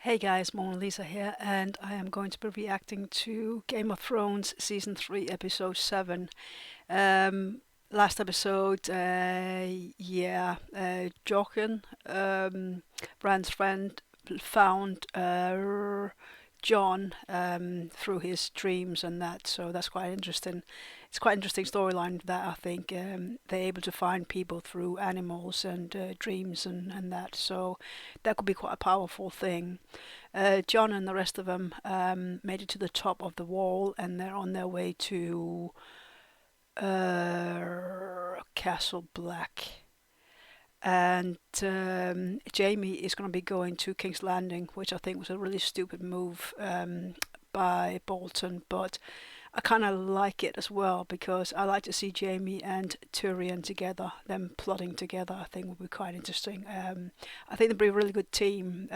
Hey guys, Mona Lisa here, and I am going to be reacting to Game of Thrones Season 3, Episode 7. Last episode, Jochen, Bran's friend, found Jon through his dreams and that, so that's quite interesting. It's quite an interesting storyline that I think they're able to find people through animals and dreams and that, so that could be quite a powerful thing. Jon and the rest of them made it to the top of the wall and they're on their way to Castle Black. And Jaime is going to be going to King's Landing, which I think was a really stupid move by Bolton, but I kind of like it as well because I like to see Jaime and Tyrion together, them plotting together. I think would be quite interesting. I think they'd be a really good team,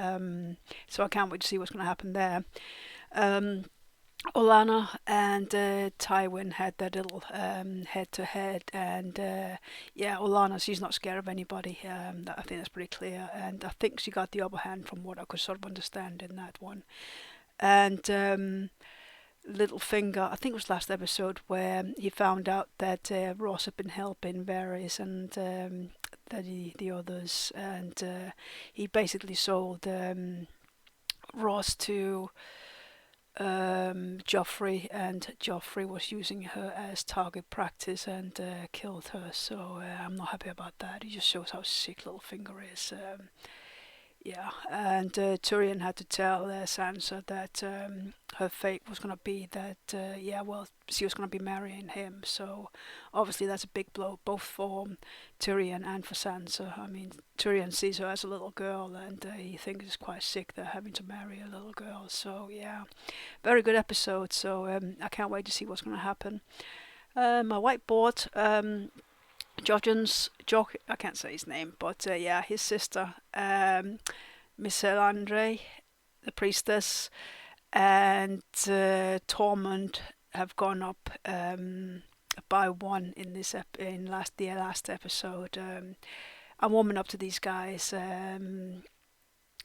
so I can't wait to see what's going to happen there. Olenna and Tywin had their little head-to-head, and Olenna, she's not scared of anybody. I think that's pretty clear, and I think she got the upper hand from what I could sort of understand in that one. And Littlefinger, I think it was last episode where he found out that Ross had been helping Varys and the others, and he basically sold Ross to Joffrey, and Joffrey was using her as target practice and killed her. So I'm not happy about that. It just shows how sick Littlefinger is. And Tyrion had to tell Sansa that her fate was going to be that, she was going to be marrying him. So obviously that's a big blow, both for Tyrion and for Sansa. I mean, Tyrion sees her as a little girl, and he thinks it's quite sick they're having to marry a little girl. So yeah, very good episode. So I can't wait to see what's going to happen. My whiteboard. I can't say his name, but his sister, Miss Andre, the priestess, and Tormund have gone up by one in the last episode. I'm warming up to these guys.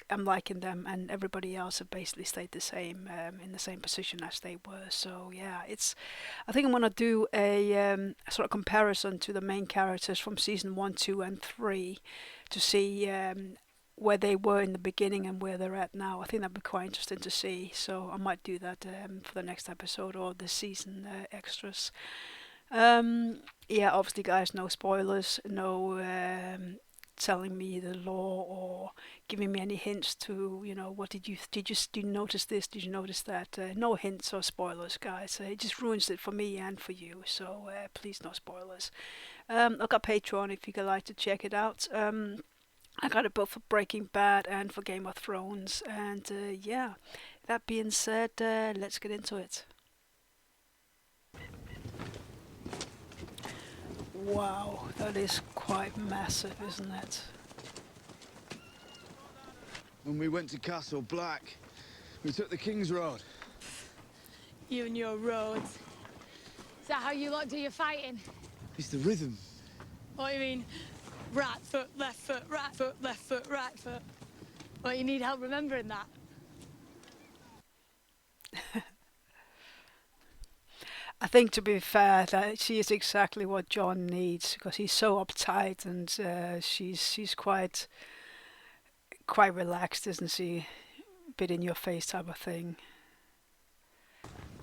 I'm liking them, and everybody else have basically stayed the same, in the same position as they were. So yeah, I think I'm gonna do a sort of comparison to the main characters from season 1, 2, and 3 to see where they were in the beginning and where they're at now. I think that'd be quite interesting to see. So I might do that for the next episode or the season extras. Obviously, guys, no spoilers, no telling me the law or giving me any hints to, what did you notice this, did you notice that? No hints or spoilers, guys. It just ruins it for me and for you, so please, no spoilers. I've got Patreon if you'd like to check it out. I got it both for Breaking Bad and for Game of Thrones, and that being said, let's get into it. Wow, that is quite massive, isn't it? When we went to Castle Black, we took the King's Road. You and your roads. Is that how you lot do your fighting? It's the rhythm. What do you mean? Right foot, left foot, right foot, left foot, right foot. Well, you need help remembering that. I think, to be fair, that she is exactly what Jon needs, because he's so uptight, and she's quite relaxed, isn't she? Bit in your face type of thing.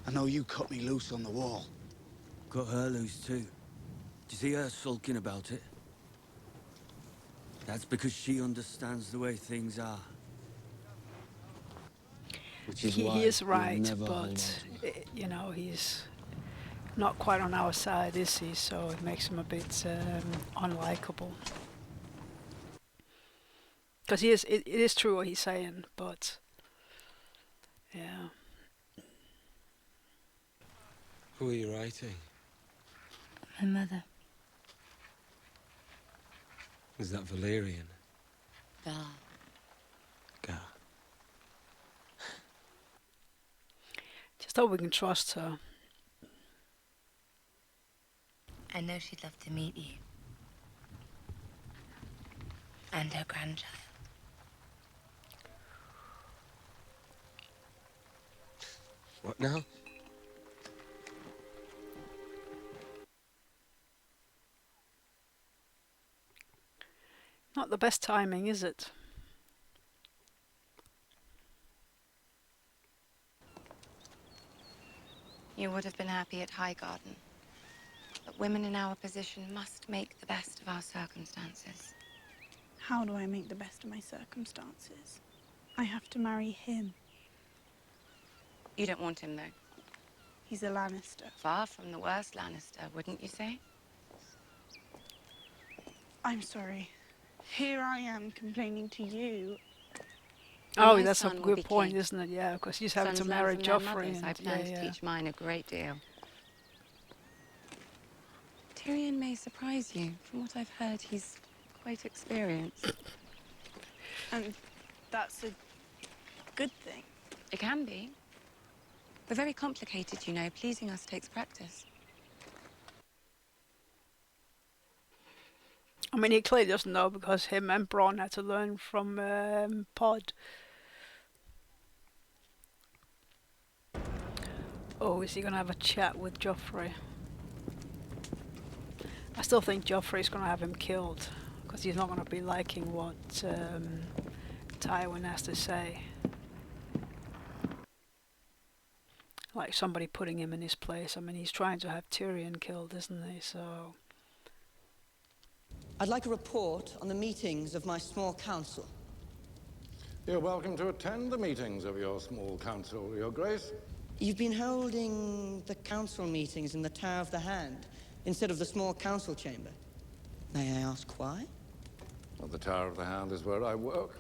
I know you cut me loose on the wall. Cut her loose too. Do you see her sulking about it? That's because she understands the way things are. Which is why He is you'll right, never hold on but to her. he's not quite on our side, is he? So it makes him a bit unlikable. Because it is true what he's saying, but yeah. Who are you writing? My mother. Is that Valerian? Gar. Gar. Just hope we can trust her. I know she'd love to meet you. And her grandchild. What now? Not the best timing, is it? You would have been happy at Highgarden. But women in our position must make the best of our circumstances. How do I make the best of my circumstances? I have to marry him. You don't want him, though. He's a Lannister. Far from the worst Lannister, wouldn't you say? I'm sorry. Here I am complaining to you. Oh, My that's a son will good be point, king. isn't it? Yeah, because he's having Sons to learn marry from their Joffrey. mothers. I And, plan to yeah. teach mine a great deal. Tyrion may surprise you. From what I've heard, he's quite experienced. And that's a good thing. It can be. We're very complicated, you know. Pleasing us takes practice. I mean, he clearly doesn't know because him and Bronn had to learn from Pod. Oh, is he going to have a chat with Joffrey? I still think Joffrey's going to have him killed because he's not going to be liking what Tywin has to say. Like somebody putting him in his place. I mean, he's trying to have Tyrion killed, isn't he? So I'd like a report on the meetings of my small council. You're welcome to attend the meetings of your small council, Your Grace. You've been holding the council meetings in the Tower of the Hand instead of the small council chamber. May I ask why? Well, the Tower of the Hand is where I work.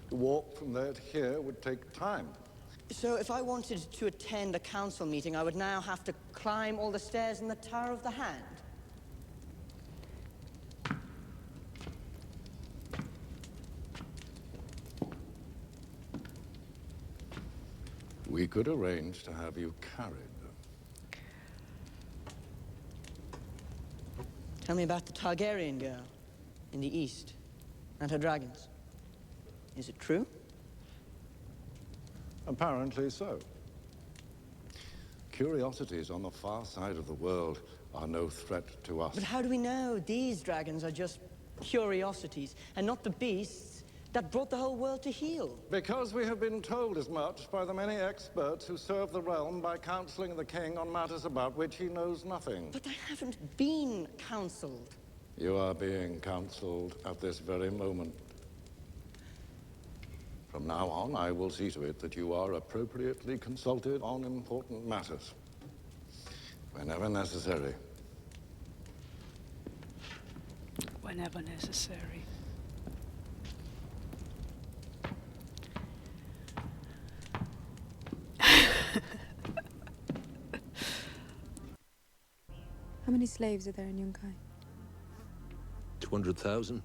The walk from there to here would take time. So if I wanted to attend a council meeting, I would now have to climb all the stairs in the Tower of the Hand? We could arrange to have you carried. Tell me about the Targaryen girl in the east and her dragons. Is it true? Apparently so. Curiosities on the far side of the world are no threat to us. But how do we know these dragons are just curiosities and not the beasts that brought the whole world to heel? Because we have been told as much by the many experts who serve the realm by counseling the king on matters about which he knows nothing. But I haven't been counseled. You are being counseled at this very moment. From now on, I will see to it that you are appropriately consulted on important matters, whenever necessary. whenever necessary. How many slaves are there in Yunkai? 200,000,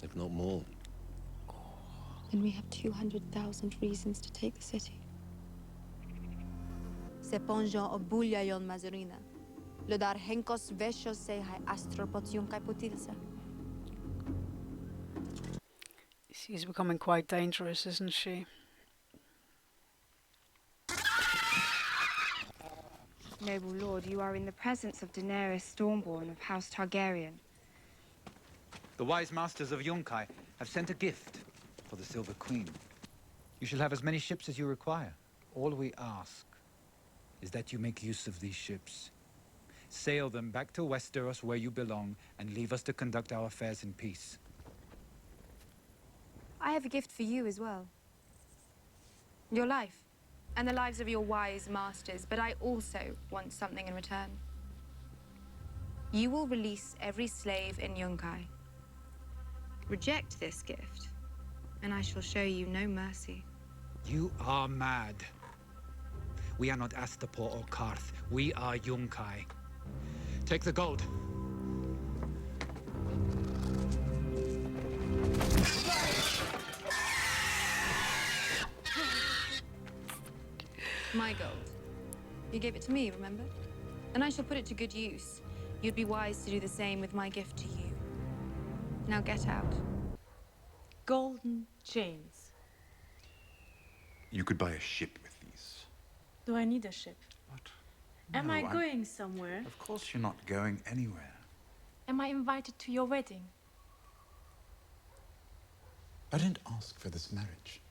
if not more. Then we have 200,000 reasons to take the city. Se ponjon obulia yon mazurina. Lodar henkos vesho se hai astropot Yunkai putilsa. She's becoming quite dangerous, isn't she? Noble lord, you are in the presence of Daenerys Stormborn of House Targaryen. The wise masters of Yunkai have sent a gift for the Silver Queen. You shall have as many ships as you require. All we ask is that you make use of these ships. Sail them back to Westeros where you belong and leave us to conduct our affairs in peace. I have a gift for you as well. Your life. And the lives of your wise masters, but I also want something in return. You will release every slave in Yunkai. Reject this gift, and I shall show you no mercy. You are mad. We are not Astapor or Karth. We are Yunkai. Take the gold. My gold. You gave it to me, remember? And I shall put it to good use. You'd be wise to do the same with my gift to you. Now get out. Golden chains. You could buy a ship with these. Do I need a ship? What? Am No, I I'm- going somewhere? Of course you're not going anywhere. Am I invited to your wedding? I didn't ask for this marriage.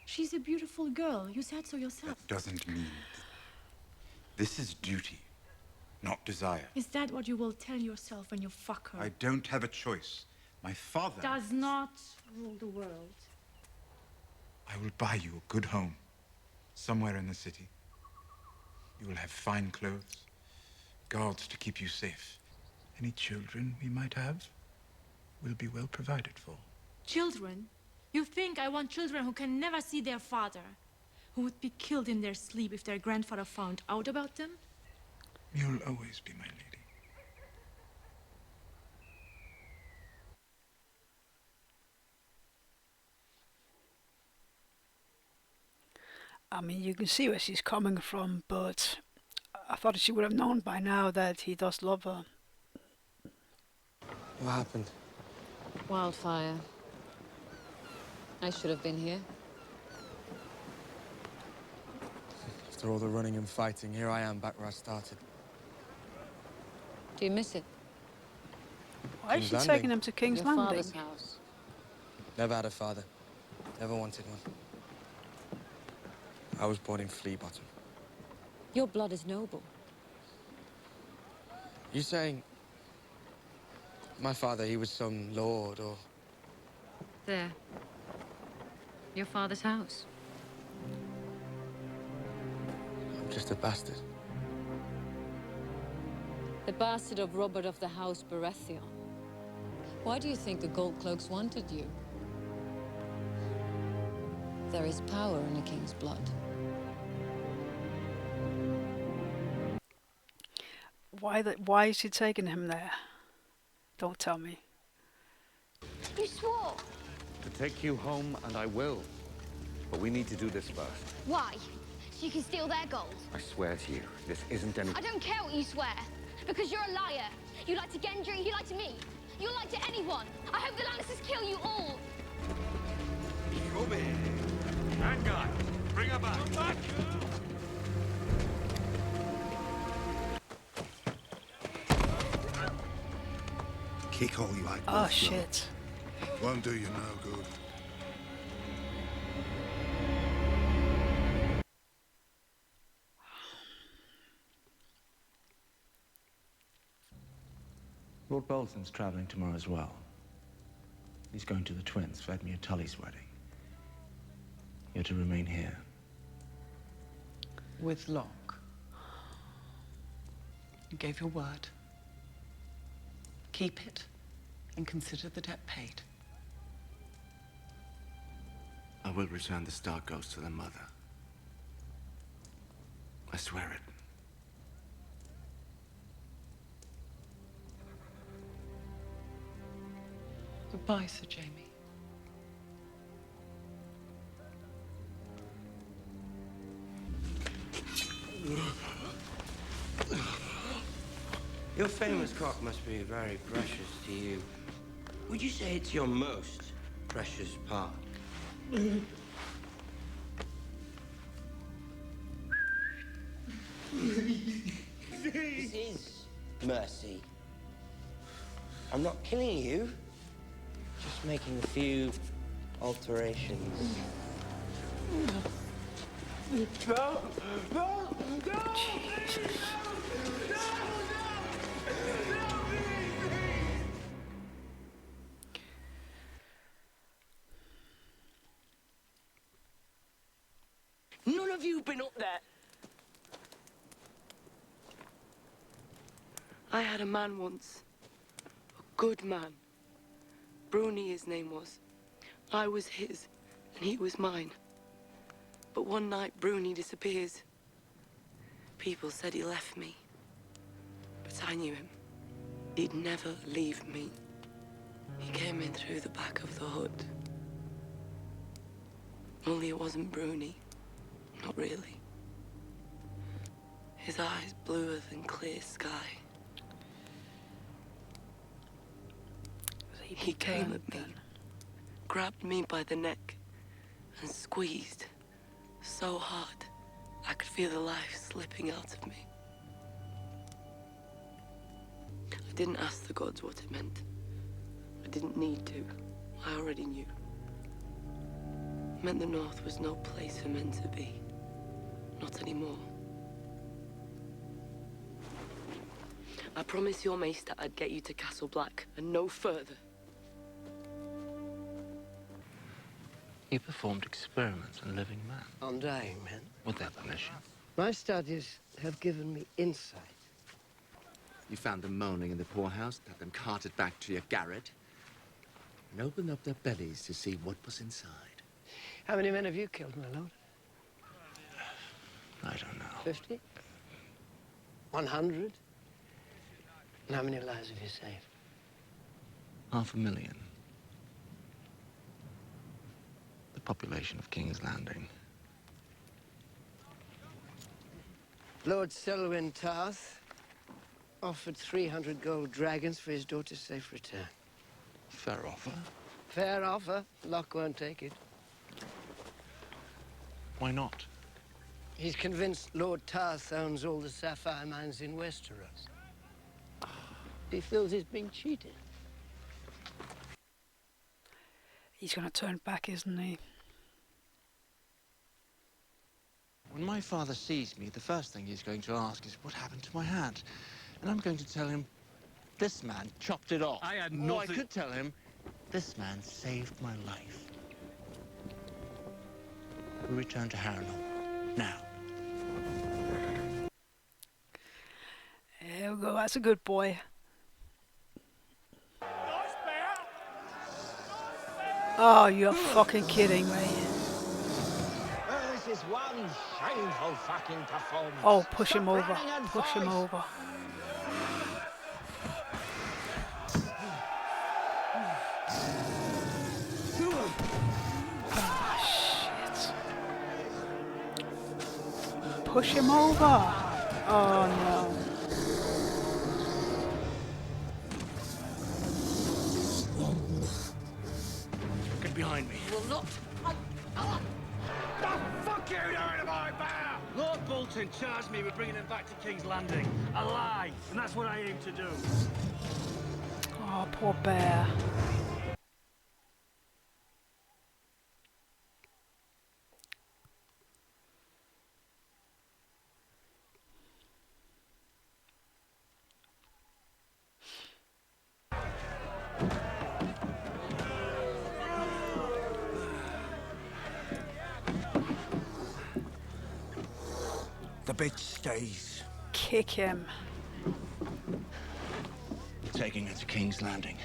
She's a beautiful girl. You said so yourself. That doesn't mean... This is duty, not desire. Is that what you will tell yourself when you fuck her? I don't have a choice. My father... Does not rule the world. I will buy you a good home, somewhere in the city. You will have fine clothes, guards to keep you safe. Any children we might have will be well provided for. Children? You think I want children who can never see their father? Who would be killed in their sleep if their grandfather found out about them? You'll always be my lady. I mean, you can see where she's coming from, but I thought she would have known by now that he does love her. What happened? Wildfire. I should have been here. After all the running and fighting, here I am back where I started. Do you miss it? Why is she King's taking Landing. him to King's Your Landing? father's house. Never had a father. Never wanted one. I was born in Flea Bottom. Your blood is noble. You saying... my father, he was some lord, or... There. Your father's house. I'm just a bastard. The bastard of Robert of the House Baratheon. Why do you think the Gold Cloaks wanted you? There is power in a king's blood. Why is she taking him there? Don't tell me. You swore. To take you home, and I will. But we need to do this first. Why? So you can steal their gold? I swear to you, this isn't any... I don't care what you swear. Because you're a liar. You lied to Gendry, you lied to me. You lied to anyone. I hope the Lannisters kill you all. Bad guy. Bring her back. Kick all you like. Oh, shit. Won't do you no good. Lord Bolton's traveling tomorrow as well. He's going to the twins for Edmure Tully's wedding. You're to remain here. With Locke. You gave your word. Keep it and consider the debt paid. I will return the Star Ghost to their mother. I swear it. Goodbye, Sir Jaime. Your famous cock must be very precious to you. Would you say it's your most precious part? This is mercy. I'm not killing you, just making a few alterations. No! No! No! Jesus. None of you been up there. I had a man once. A good man. Bruni, his name was. I was his, and he was mine. But one night, Bruni disappears. People said he left me. But I knew him. He'd never leave me. He came in through the back of the hood. Only it wasn't Bruni. Not really. His eyes bluer than clear sky. He came at me, grabbed me by the neck, and squeezed so hard I could feel the life slipping out of me. I didn't ask the gods what it meant. I didn't need to. I already knew. It meant the North was no place for men to be. Not anymore. I promised your maester I'd get you to Castle Black, and no further. You performed experiments on living men. On dying men. With their permission. My studies have given me insight. You found them moaning in the poorhouse, had them carted back to your garret, and opened up their bellies to see what was inside. How many men have you killed, my lord? I don't know. 50? 100? And how many lives have you saved? 500,000. The population of King's Landing. Lord Selwyn Tarth offered 300 gold dragons for his daughter's safe return. Fair offer. Fair offer. Locke won't take it. Why not? He's convinced Lord Tarth owns all the sapphire mines in Westeros. He feels he's being cheated. He's going to turn back, isn't he? When my father sees me, the first thing he's going to ask is what happened to my hat. And I'm going to tell him, this man chopped it off. I had Or nothing. I could tell him, this man saved my life. We return to Harington now. There we go. That's a good boy. Oh, you're fucking kidding me. Well, this is one shameful fucking performance. Oh, push him Stop over. running and Push him fight. over. Oh, shit. Push him over. Oh, no. Get behind me. Will not. The fuck you doing to my bear? Lord Bolton charged me with bringing him back to King's Landing, alive, and that's what I aim to do. Oh, poor bear. The bitch stays. Kick him. Taking her to King's Landing.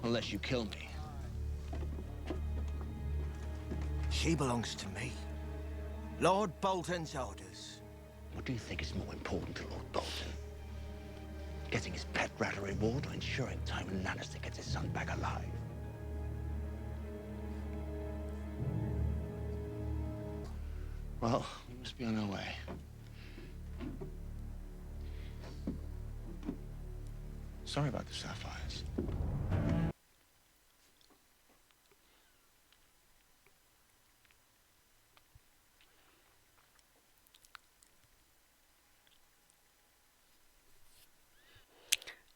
Unless you kill me. She belongs to me. Lord Bolton's orders. What do you think is more important to Lord Bolton? Getting his pet rat a reward or ensuring Tywin Lannister gets his son back alive? Well, we must be on our way. Sorry about the sapphires.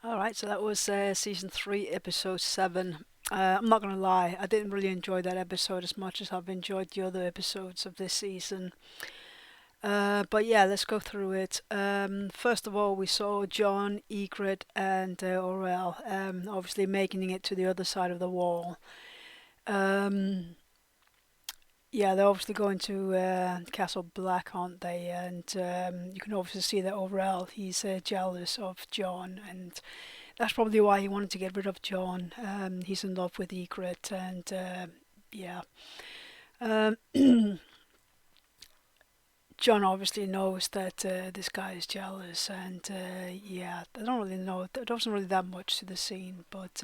Alright, so that was season 3, episode 7. I'm not going to lie, I didn't really enjoy that episode as much as I've enjoyed the other episodes of this season. But yeah, let's go through it. First of all, we saw Jon, Ygritte and Orell obviously making it to the other side of the wall. Yeah, they're obviously going to Castle Black, aren't they? And you can obviously see that Orell, he's jealous of Jon, and that's probably why he wanted to get rid of Jon. He's in love with Ygritte, and yeah. Jon obviously knows that this guy is jealous, and yeah, I don't really know. There wasn't really that much to the scene, but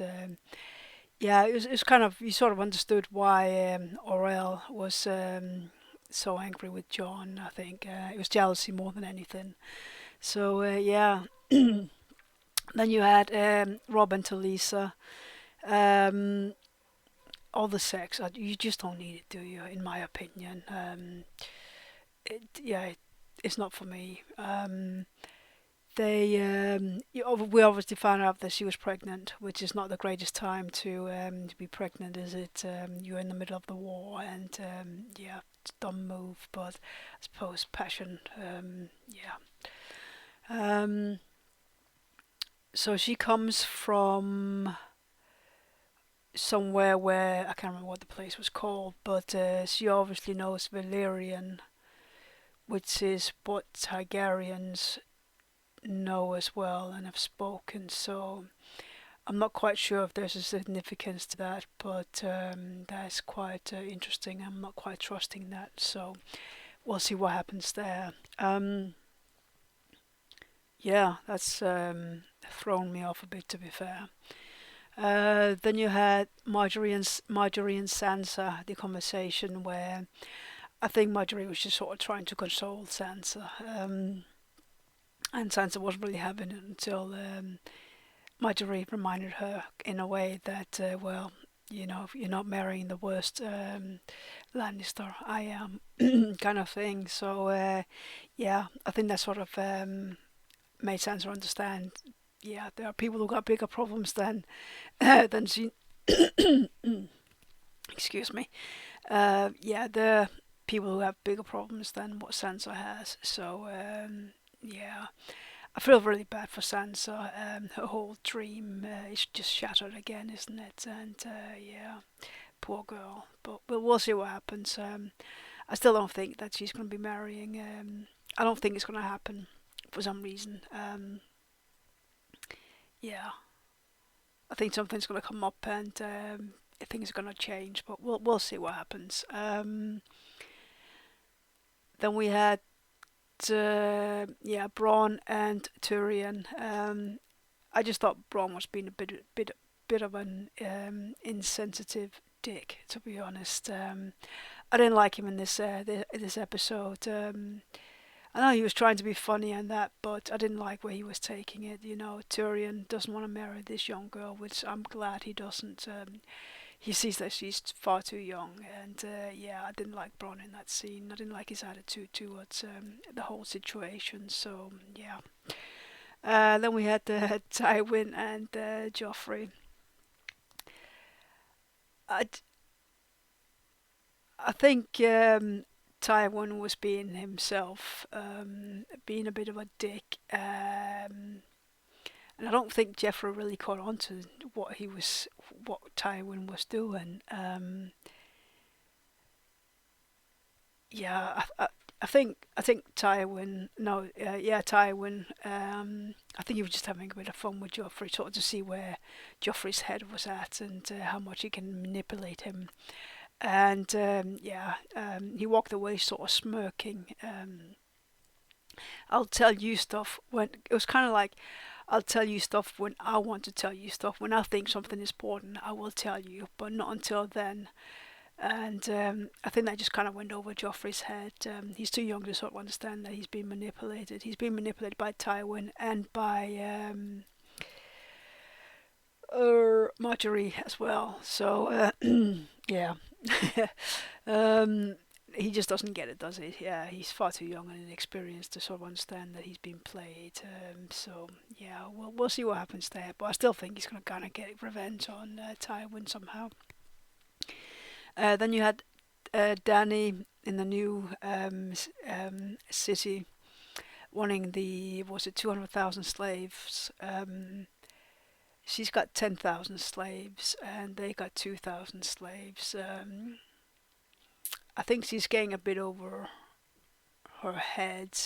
yeah, it was kind of, you sort of understood why Orell was so angry with Jon. I think it was jealousy more than anything. So yeah, then you had Robb and Talisa. All the sex, you just don't need it, do you? In my opinion. Yeah, it's not for me. We obviously found out that she was pregnant, which is not the greatest time to be pregnant, is it? You're in the middle of the war, and yeah, it's a dumb move, but I suppose passion, yeah. So she comes from somewhere where I can't remember what the place was called, but she obviously knows Valyrian, which is what Targaryens know as well and have spoken. So I'm not quite sure if there's a significance to that, but that's quite interesting. I'm not quite trusting that, so we'll see what happens there. Yeah, that's thrown me off a bit, to be fair. Then you had Marjorie and Sansa, the conversation where I think Marjorie was just sort of trying to console Sansa, and Sansa wasn't really having it until Marjorie reminded her in a way that, well, you know, you're not marrying the worst Lannister, I am, kind of thing. So yeah, I think that sort of made Sansa understand. Yeah, there are people who got bigger problems than she. Excuse me. Yeah, there are people who have bigger problems than what Sansa has. So yeah, I feel really bad for Sansa. Her whole dream is just shattered again, isn't it? And yeah, poor girl. But we'll see what happens. I still don't think that she's going to be marrying. I don't think it's going to happen for some reason. Yeah, I think something's going to come up and things are going to change. But we'll see what happens. Then we had yeah, Bronn and Tyrion. I just thought Bronn was being a bit of an insensitive dick, to be honest. I didn't like him in this episode. I know he was trying to be funny and that, but I didn't like where he was taking it. You know, Tyrion doesn't want to marry this young girl, which I'm glad he doesn't. He sees that she's far too young, and yeah, I didn't like Bronn in that scene. I didn't like his attitude towards the whole situation. So yeah. Then we had Tywin and Joffrey. I think Tywin was being himself, being a bit of a dick, and I don't think Joffrey really caught on to what Tywin was doing. Yeah, I think Tywin. No, yeah, Tywin. I think he was just having a bit of fun with Joffrey, sort of to see where Joffrey's head was at and how much he can manipulate him. And yeah, he walked away sort of smirking. I'll tell you stuff when it was kind of like, I'll tell you stuff when I want to tell you stuff. When I think something is important, I will tell you, but not until then. And I think that just kind of went over Joffrey's head. He's too young to sort of understand that he's been manipulated. He's been manipulated by Tywin and by Marjorie as well. So yeah. He just doesn't get it, does he? Yeah, he's far too young and inexperienced to sort of understand that he's been played. So yeah, we'll see what happens there. But I still think he's going to kind of get revenge on Tywin somehow. Then you had Dany in the new city, wanting 200,000 slaves. She's got 10,000 slaves, and they got 2,000 slaves. I think she's getting a bit over her head,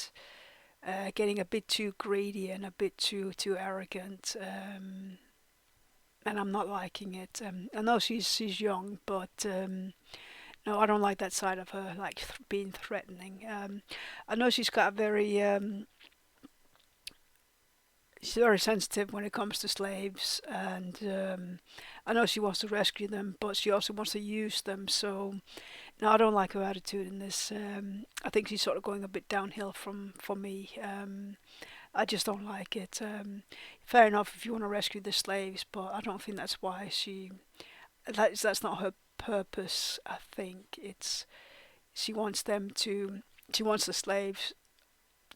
getting a bit too greedy and a bit too arrogant, and I'm not liking it. I know she's young, but no, I don't like that side of her, like being threatening. I know she's got a very she's very sensitive when it comes to slaves, and I know she wants to rescue them, but she also wants to use them. So no, I don't like her attitude in this. I think she's sort of going a bit downhill for me. I just don't like it. Fair enough if you want to rescue the slaves, but I don't think that's why that's not her purpose. I think she wants the slaves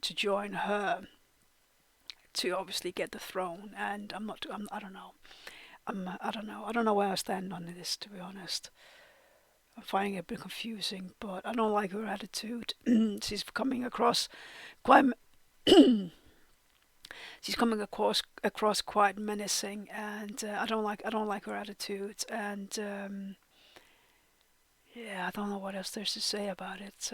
to join her to obviously get the throne. And I don't know. I don't know where I stand on this, to be honest. I'm finding it a bit confusing, but I don't like her attitude. She's coming across quite. She's coming across quite menacing, and I don't like her attitude. And yeah, I don't know what else there's to say about it.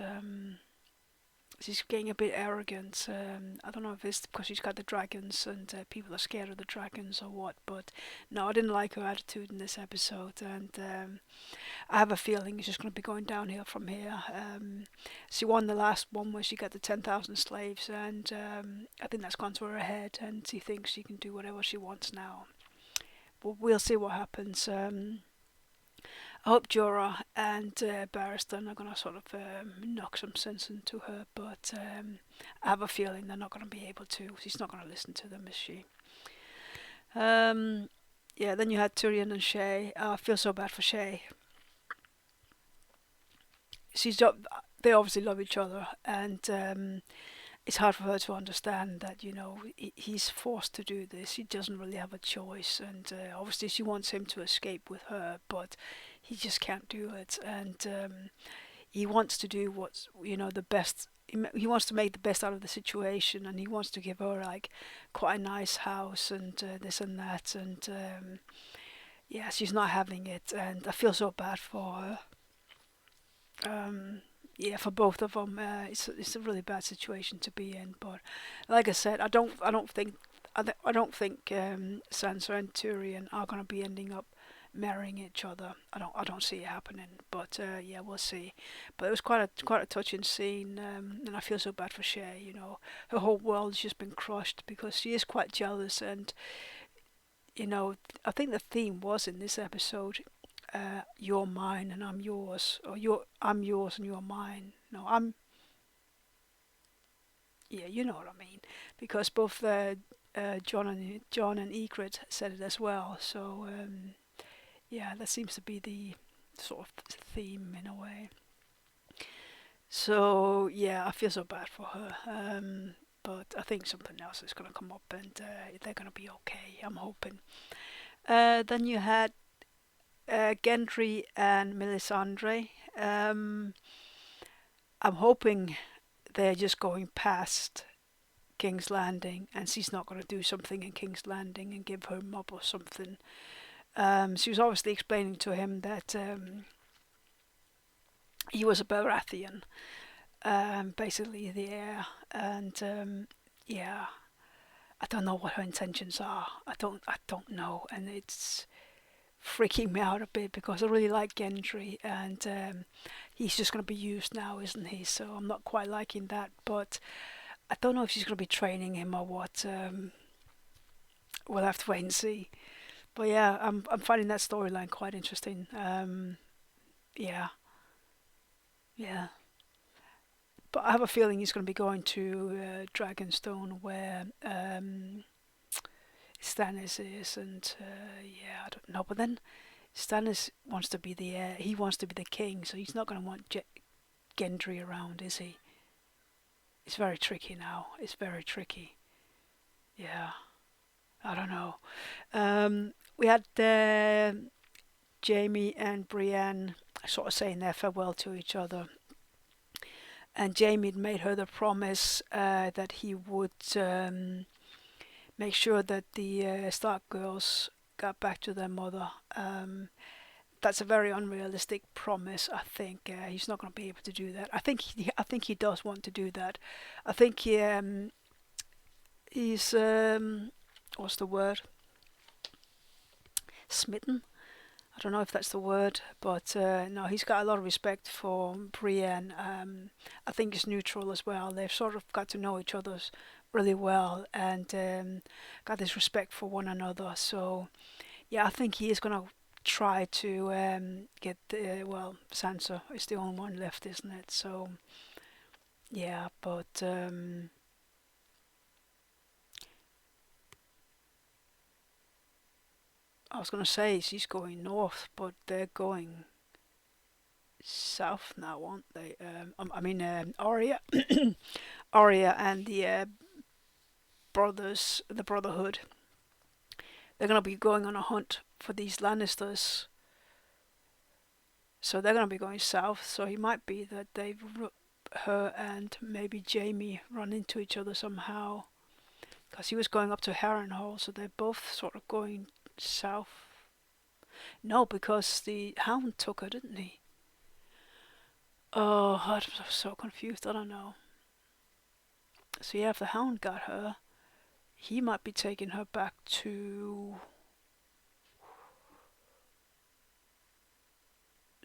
She's getting a bit arrogant. I don't know if it's because she's got the dragons and people are scared of the dragons or what, but no, I didn't like her attitude in this episode, and I have a feeling it's just going to be going downhill from here. She won the last one where she got the 10,000 slaves, and I think that's gone to her head, and she thinks she can do whatever she wants now. But we'll see what happens. I hope Jorah and Barristan are going to sort of knock some sense into her, but I have a feeling they're not going to be able to. She's not going to listen to them, is she? Yeah, then you had Tyrion and Shae. I feel so bad for Shae. They obviously love each other, and it's hard for her to understand that, you know, he's forced to do this. He doesn't really have a choice, and obviously she wants him to escape with her, but he just can't do it. And he wants to do what's, you know, the best. He wants to make the best out of the situation, and he wants to give her like quite a nice house and this and that. And yeah, she's not having it, and I feel so bad for her. Yeah, for both of them, it's a really bad situation to be in. But like I said, I don't think Sansa and Tyrion are going to be ending up marrying each other. I don't see it happening. But yeah, we'll see. But it was quite a touching scene, and I feel so bad for Shae. You know, her whole world's just been crushed because she is quite jealous, and you know, I think the theme was in this episode. You're mine and I'm yours, or I'm yours and you're mine. No, yeah, you know what I mean, because both Jon and Ygritte said it as well. So yeah, that seems to be the sort of theme in a way. So yeah, I feel so bad for her. But I think something else is going to come up, and they're going to be okay. I'm hoping. Then you had Gendry and Melisandre. I'm hoping they're just going past King's Landing, and she's not going to do something in King's Landing and give her mob or something. She was obviously explaining to him that he was a Baratheon, basically the heir, and yeah, I don't know what her intentions are. I don't know, and it's freaking me out a bit because I really like Gendry, and he's just going to be used now, isn't he? So I'm not quite liking that, but I don't know if she's going to be training him or what. We'll have to wait and see. But yeah, I'm finding that storyline quite interesting. Yeah. But I have a feeling he's going to be going to Dragonstone, where Stannis is, and yeah, I don't know. But then Stannis wants to be the heir. He wants to be the king, so he's not going to want Gendry around, is he? It's very tricky now. It's very tricky. Yeah, I don't know. We had Jaime and Brienne sort of saying their farewell to each other. And Jaime had made her the promise that he would make sure that the Stark girls got back to their mother. That's a very unrealistic promise. I think he's not going to be able to do that. I think he does want to do that. I think he's what's the word? Smitten. I don't know if that's the word, but no, he's got a lot of respect for Brienne. I think he's neutral as well. They've sort of got to know each other really well, and got this respect for one another. So yeah, I think he is going to try to get Sansa is the only one left, isn't it? So yeah, but I was going to say she's going north, but they're going south now, aren't they? Arya, Arya and the brothers, the Brotherhood. They're gonna be going on a hunt for these Lannisters. So they're gonna be going south. So it might be that her and maybe Jaime run into each other somehow. Because he was going up to Harrenhal, so they're both sort of going south. No, because the Hound took her, didn't he? Oh, I'm so confused. I don't know. So yeah, if the Hound got her, he might be taking her back to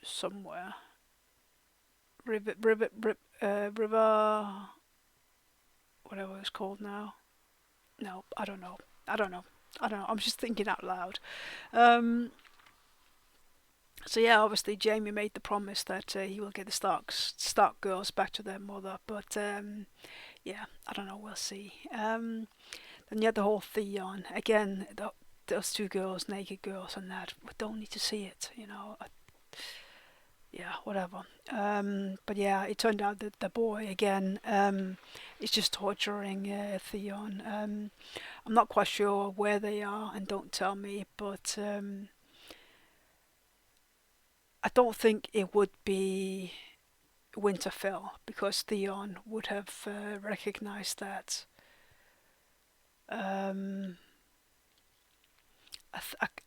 somewhere. River, whatever it's called now. No, I don't know. I'm just thinking out loud. So yeah, obviously Jaime made the promise that he will get the Stark girls back to their mother, but yeah, I don't know. We'll see. Then you had the whole Theon again. Those two girls, naked girls, and that. We don't need to see it, you know. Yeah, whatever. But yeah, it turned out that the boy again is just torturing Theon. I'm not quite sure where they are, and don't tell me, but I don't think it would be Winterfell, because Theon would have recognized that.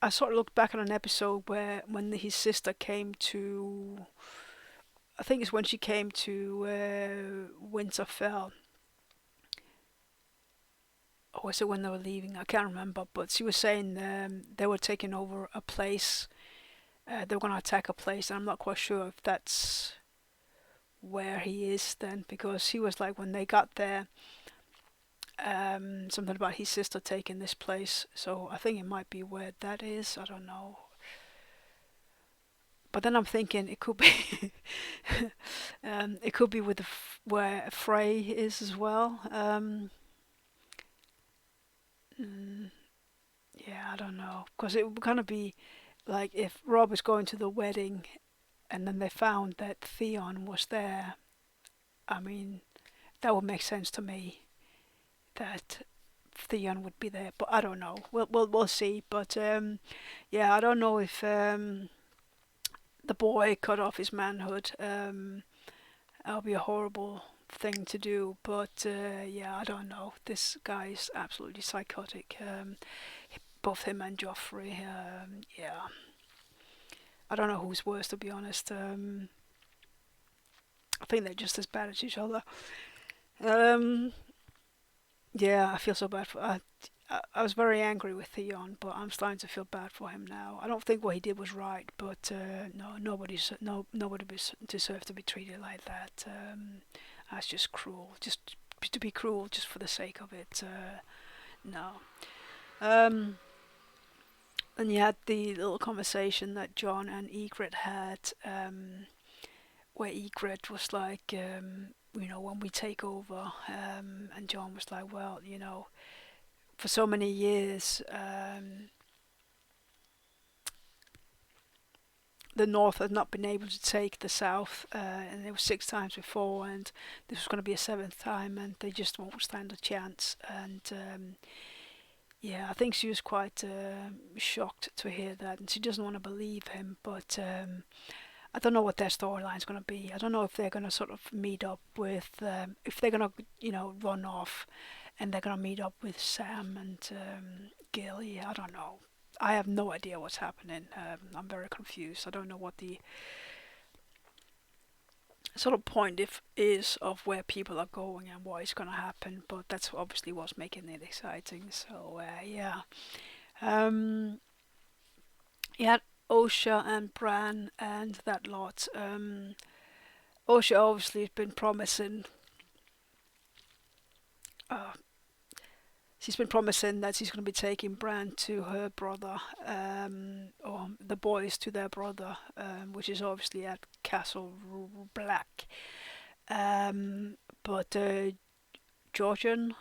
I sort of looked back on an episode when his sister came to, I think it's when she came to Winterfell. Or was it when they were leaving? I can't remember, but she was saying they were taking over a place. They were going to attack a place, and I'm not quite sure if that's where he is then, because he was like, when they got there, something about his sister taking this place, so I think it might be where that is. I don't know, but then I'm thinking it could be it could be with where Frey is as well. Yeah, I don't know, because it would kind of be like if Rob was going to the wedding and then they found that Theon was there. I mean, that would make sense to me, that Theon would be there, but I don't know. We'll see. But yeah, I don't know if the boy cut off his manhood. That'll be a horrible thing to do. But yeah, I don't know. This guy is absolutely psychotic. Both him and Joffrey. Yeah, I don't know who's worse, to be honest. I think they're just as bad as each other. Yeah, I feel so bad for. I was very angry with Theon, but I'm starting to feel bad for him now. I don't think what he did was right, but no, nobody deserves to be treated like that. That's just cruel. Just to be cruel, just for the sake of it. No. And you had the little conversation that Jon and Ygritte had, where Ygritte was like, you know, when we take over, and Jon was like, well, you know, for so many years, the North had not been able to take the South, and it was 6 times before, and this was going to be a 7th time, and they just won't stand a chance. And yeah, I think she was quite shocked to hear that, and she doesn't want to believe him, but I don't know what their storyline's going to be. I don't know if they're going to sort of meet up with, if they're going to, you know, run off, and they're going to meet up with Sam and Gilly. I don't know. I have no idea what's happening. I'm very confused. I don't know what the sort of point is of where people are going and what is going to happen, but that's obviously what's making it exciting. So yeah, yeah, Osha and Bran and that lot. Osha obviously has been promising. She's been promising that she's going to be taking Bran to her brother, or the boys to their brother, which is obviously at Castle Black. But Georgian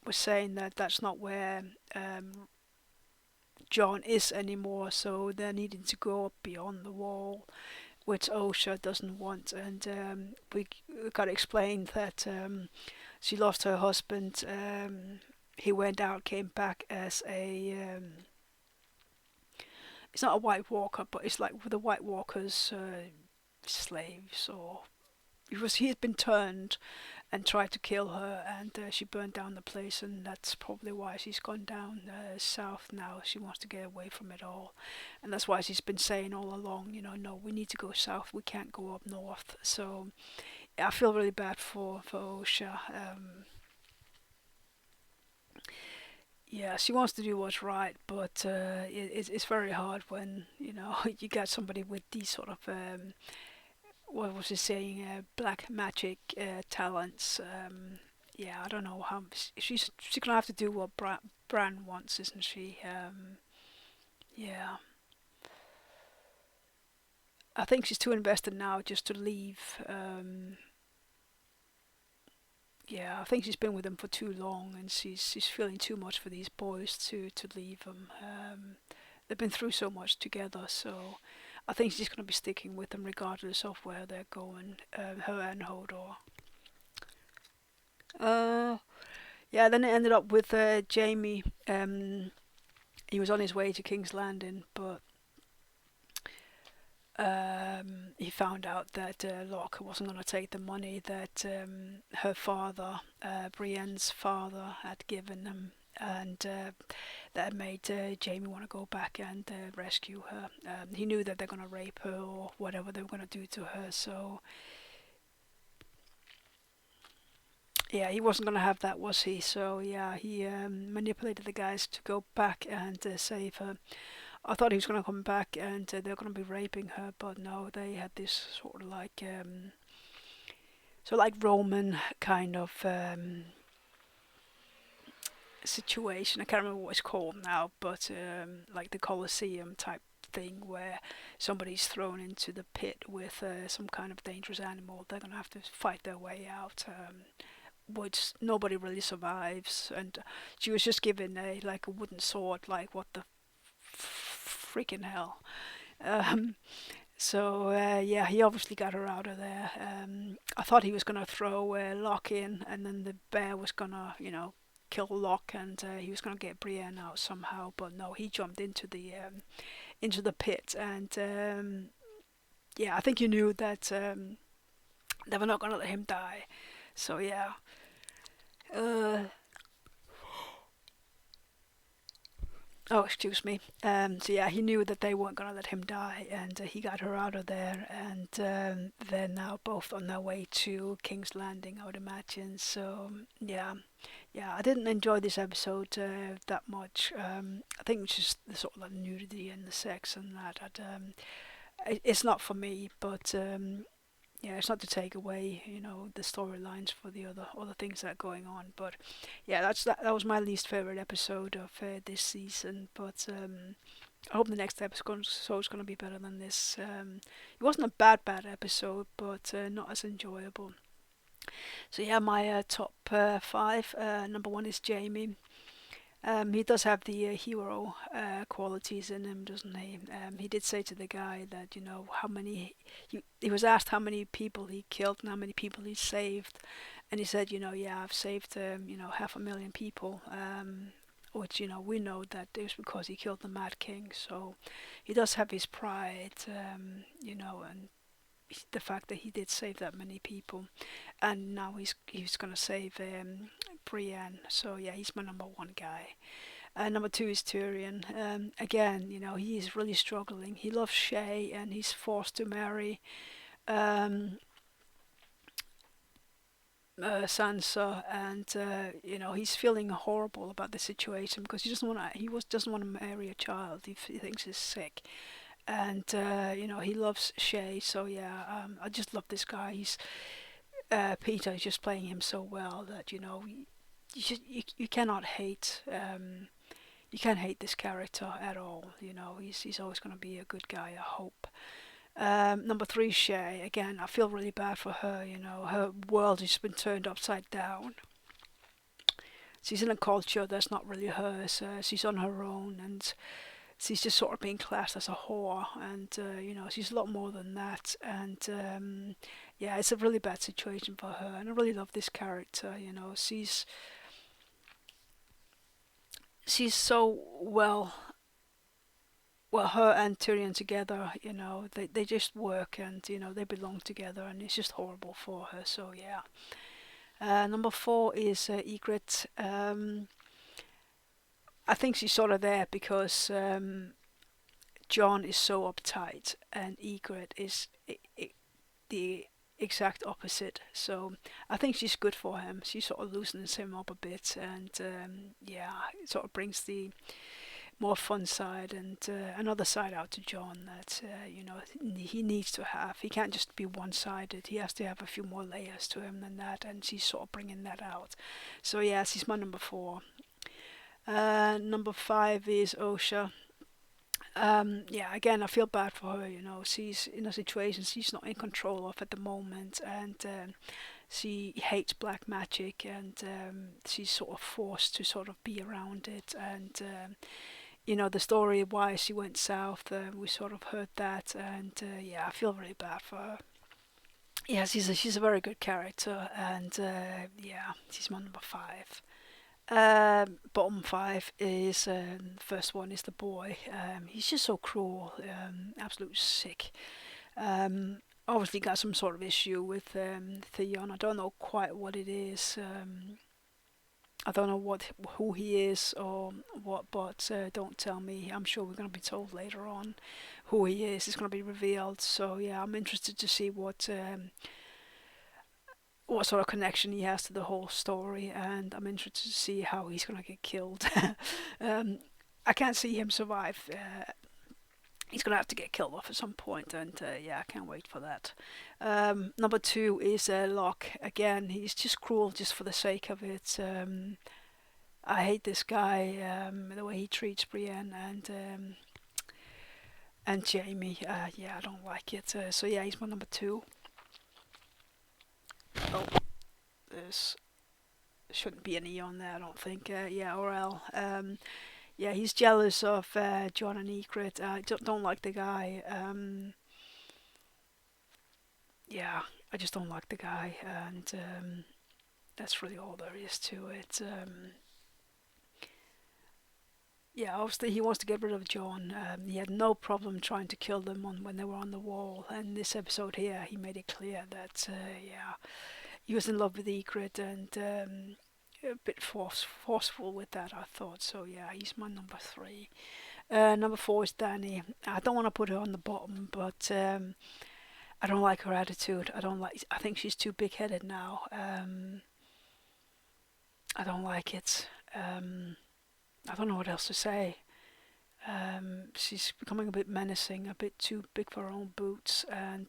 was saying that that's not where Jon is anymore, so they're needing to go up beyond the wall. which Osha doesn't want. And we got explained that she lost her husband. He went out, came back as a it's not a White Walker, but it's like the White Walkers' slaves, or he had been turned and tried to kill her, and she burned down the place, and that's probably why she's gone down south now. She wants to get away from it all, and that's why she's been saying all along, no, we need to go south. We can't go up north. So yeah, I feel really bad for Osha. Yeah, she wants to do what's right, but it's very hard when you got somebody with these sort of what was he saying, black magic talents. Yeah, I don't know how she's gonna have to do what Bran wants, isn't she? Yeah, I think she's too invested now just to leave. Yeah, I think she's been with them for too long, and she's feeling too much for these boys to leave them. They've been through so much together, so I think she's going to be sticking with them regardless of where they're going. Her and Hodor. Yeah, then it ended up with Jaime. He was on his way to King's Landing, but he found out that Locke wasn't going to take the money that her father, Brienne's father, had given him, and that made Jaime want to go back and rescue her. He knew that they're going to rape her or whatever they were going to do to her, so yeah, he wasn't going to have that, was he? So yeah, he manipulated the guys to go back and save her. I thought he was going to come back and they're going to be raping her, but no, they had this sort of like Roman kind of situation. I can't remember what it's called now, but like the Colosseum type thing where somebody's thrown into the pit with some kind of dangerous animal. They're going to have to fight their way out, which nobody really survives. And she was just given a wooden sword. Like, what the freaking hell. So yeah, he obviously got her out of there. I thought he was going to throw Locke in, and then the bear was going to, kill Locke, and he was going to get Brienne out somehow. But no, he jumped into the pit, and yeah, I think you knew that they were not going to let him die. So yeah. Oh, excuse me. So yeah, he knew that they weren't going to let him die, and he got her out of there, and they're now both on their way to King's Landing, I would imagine. So yeah, I didn't enjoy this episode that much. I think it's just the sort of like nudity and the sex and that. It's not for me, but yeah, it's not to take away, the storylines for the other things that are going on. But yeah, that was my least favorite episode of this season. But I hope the next episode is going to be better than this. It wasn't a bad episode, but not as enjoyable. So yeah, my top 5. Number 1 is Jaime. He does have the hero qualities in him, doesn't he? He did say to the guy that, how many... He was asked how many people he killed and how many people he saved. And he said, yeah, I've saved, 500,000 people. Which, we know that it was because he killed the Mad King. So he does have his pride, and the fact that he did save that many people, and now he's gonna save Brienne. So yeah, he's my number 1 guy. Number 2 is Tyrion. Again, he is really struggling. He loves Shae, and he's forced to marry Sansa, and he's feeling horrible about the situation because he doesn't want to marry a child. He thinks he's sick. And he loves Shae, so yeah, I just love this guy. He's Peter is just playing him so well that you cannot hate you can't hate this character at all. He's always going to be a good guy, I hope. Number 3 is Shae. Again, I feel really bad for her. Her world has been turned upside down. She's in a culture that's not really hers. She's on her own, and she's just sort of being classed as a whore, and she's a lot more than that. And yeah, it's a really bad situation for her, and I really love this character. She's so well, her and Tyrion together, they just work, and they belong together, and it's just horrible for her. So yeah. Number 4 is Ygritte. I think she's sort of there because Jon is so uptight, and Ygritte is the exact opposite. So I think she's good for him. She sort of loosens him up a bit, and it sort of brings the more fun side and another side out to Jon that he needs to have. He can't just be one-sided. He has to have a few more layers to him than that, and she's sort of bringing that out. So yeah, she's my number 4. Number 5 is Osha. Again, I feel bad for her. She's in a situation she's not in control of at the moment, and she hates black magic, and she's sort of forced to sort of be around it. And the story of why she went south, we sort of heard that, and I feel really bad for her. Yeah, she's a very good character, and she's my number 5. Bottom 5 is first one is the boy. He's just so cruel, absolute sick. Obviously got some sort of issue with Theon. I don't know quite what it is. I don't know who he is or what, but don't tell me. I'm sure we're going to be told later on who he is. It's going to be revealed. So yeah, I'm interested to see what sort of connection he has to the whole story, and I'm interested to see how he's going to get killed. I can't see him survive. He's going to have to get killed off at some point, and I can't wait for that. Number 2 is Locke. Again, he's just cruel just for the sake of it. I hate this guy, the way he treats Brienne and Jaime. I don't like it. So yeah, he's my number 2. Oh, there's shouldn't be any on there, I don't think. Orel. He's jealous of Jon and Ygritte. I don't like the guy. I just don't like the guy, and that's really all there is to it. Obviously he wants to get rid of Jon. He had no problem trying to kill them when they were on the wall. And this episode here, he made it clear that he was in love with Ygritte, and a bit forceful with that, I thought. So yeah, he's my number 3. Number 4 is Dany. I don't want to put her on the bottom, but I don't like her attitude. I think she's too big-headed now. I don't like it. I don't know what else to say. She's becoming a bit menacing, a bit too big for her own boots, and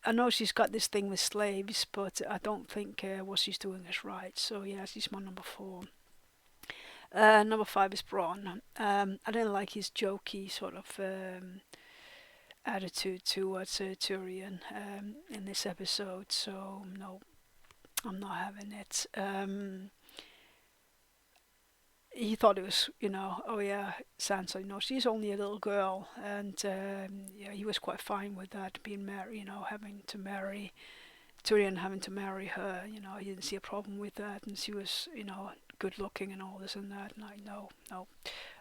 I know she's got this thing with slaves, but I don't think what she's doing is right. So yeah, she's my number 4. Number 5 is Bronn. I didn't like his jokey sort of attitude towards Tyrion in this episode, so no, I'm not having it. He thought it was, Sansa, she's only a little girl, and he was quite fine with that, being married, having to marry Tyrion, having to marry her, he didn't see a problem with that, and she was, good looking and all this and that, and I no,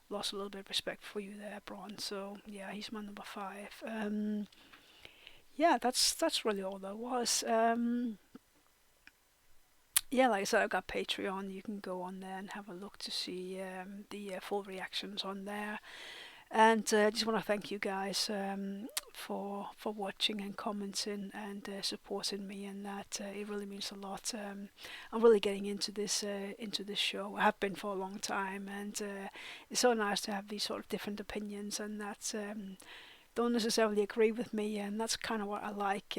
lost a little bit of respect for you there, Bronn. So yeah, he's my number 5. That's really all there was. Like I said, I've got Patreon. You can go on there and have a look to see the full reactions on there. And I just want to thank you guys for watching and commenting and supporting me, and that it really means a lot. I'm really getting into this show. I have been for a long time, and it's so nice to have these sort of different opinions, and that don't necessarily agree with me, and that's kind of what I like.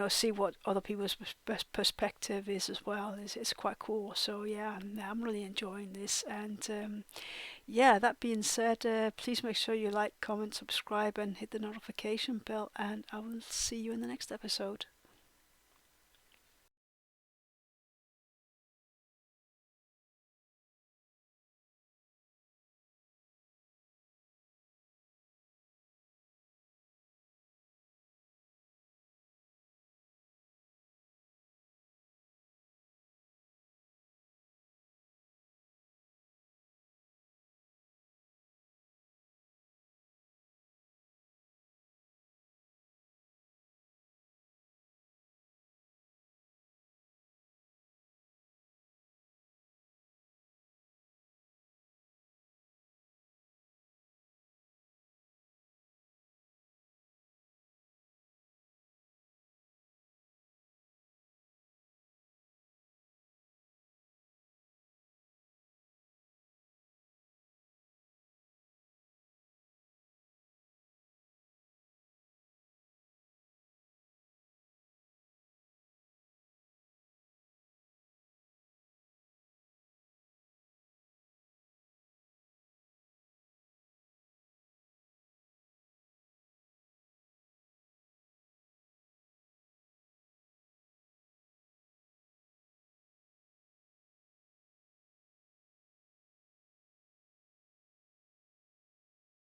See what other people's perspective is as well. It's quite cool. So yeah, I'm really enjoying this. And that being said, please make sure you like, comment, subscribe, and hit the notification bell. And I will see you in the next episode.